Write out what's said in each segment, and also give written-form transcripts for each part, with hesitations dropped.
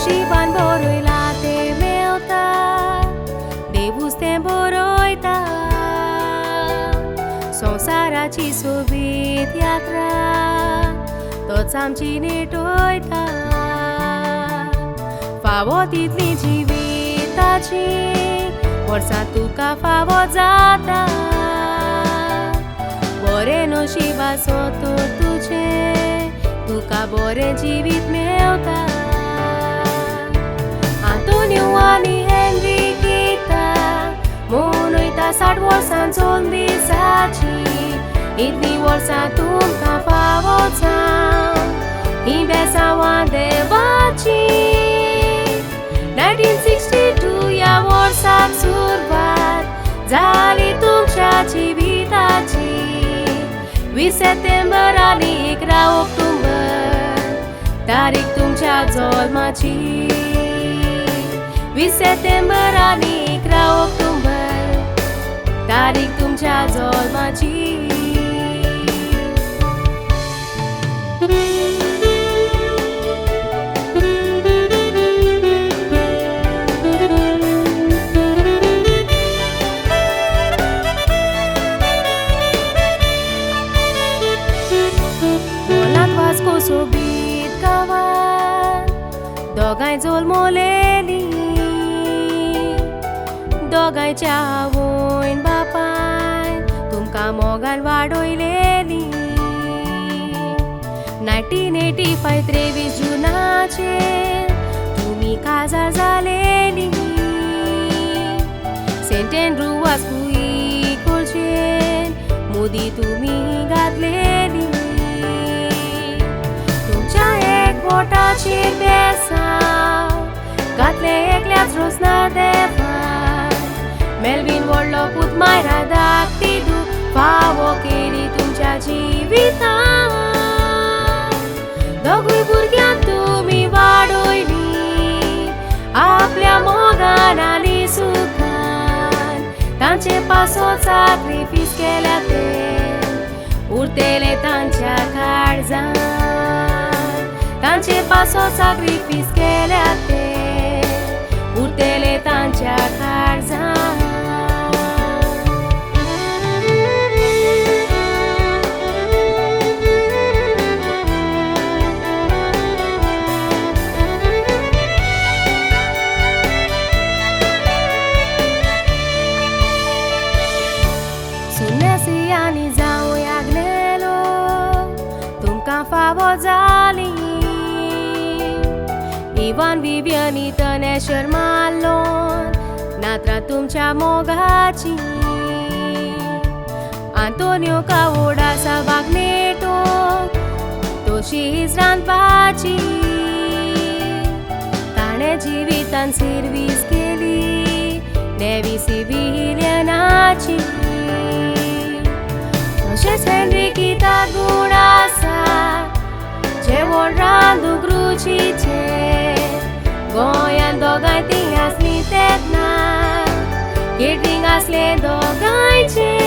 नशिबान बरयला तें मेवता, देवूच तें बरयता. संवसाराची सोबीत यात्रा तोच आमची नेटयता. फावो तितली जिविताची वर्सां तुका फावो जाता. बरें नशीब आसो तर तुजें, तुका बरें जिवीत मेवता. आंतोनियो आनी हेनरिकेता मनयता 60 वर्सां चोन दिसाची. इतलीं वर्सां तुमकां फावो जावं ही बेसांवां देवाची. 1962 ह्या वर्साक सुरवात जाली तुमच्या जिविताची. 20 सप्टेंबर आनी 11 ऑक्टोबर तारीख तुमच्या जल्माची. 20 सप्टेंबर आनी 11 ऑक्टोबर तारीख तुमच्या जल्माची. सोबीत गांवांत दोगांय जल्मलेलीं, दोगांयच्या आवयन बापायन तुमकां मोगान वाडयलेलीं. 1985 23 जुनाचेर तुमी काजार जालेलीं. सेंट एंड्रूज कुईकोलचेर मोदी तुमी घातलेलीं. पोटाचेर बेसांव घातले एकल्याच रोजनार देवान. मेलवीन व्हडलो पूत मायरा धाकटी दूख फावो केली तुमच्या जिवितान. दोगूय भुरग्यां तुमी वाडयलीं आपल्या मोगान आनी सुखान. तांचे पासो सॅक्रिफीस केल्या ते उरतेले तांच्या काळजान. तांचे पासो सॅक्रिफीस केल्या ते उरतेले तांच्या काळजान. सुन्नेसी आनी जावं यागलेलो तुमकां फावो जाली. इवान विवियनी तनेश्वर मार्लोन नात्रा तुमच्या मोगाची. आंतोनियो कावोडासा वाग्नेटो तोशीच रांदपाची. ताणें जिवितान सर्वीस केली नेवी सिव्हिलियनाची. तशेंच हेनरिकेता गूण आसा जेवण रांदूंक रुचीचें. गोंयान दोगांय तीं आसलीं तेन्ना केटरिंग आसलें दोगांयचें.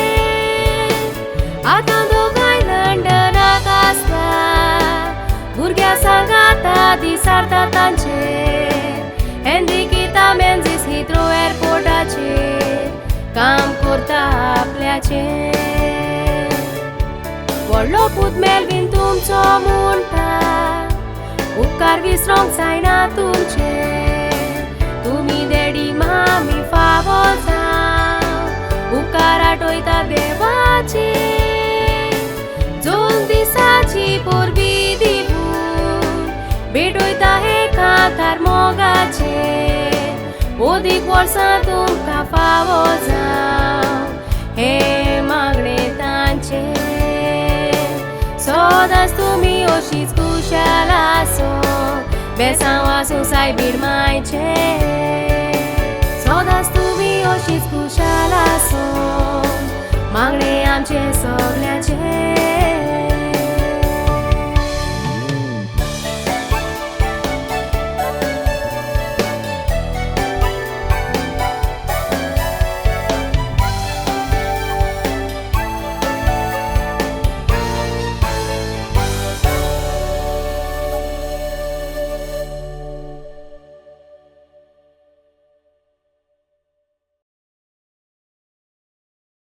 आतां दोगांय लंडनाक आसता भुरग्यां सांगाता दिसारता तांचे. हेनरिकेता मेन्झीस हिथ्रो एअरपोर्टाचेर काम करता आपल्याचें. व्हडलो पूत मेलवीन तुमचो म्हणटा उपकार विसरोंक जायना तुमचे. तुमी डॅडी मामी फावो जावं उपकार आठयता देवाचे. जोन दिसाची पोरबी दिवून भेटयता हे कांतार मोगाचे. ओदीक वर्सां तुमकां फावो जावं हे मागणे तांचे. सदांच तुमी अशींच खुशाल आसो बेसांव आसूं सायबीण मायचे. सदांच तुमी अशींच खुशाल आसो मागणे आमचे सगल्याचे.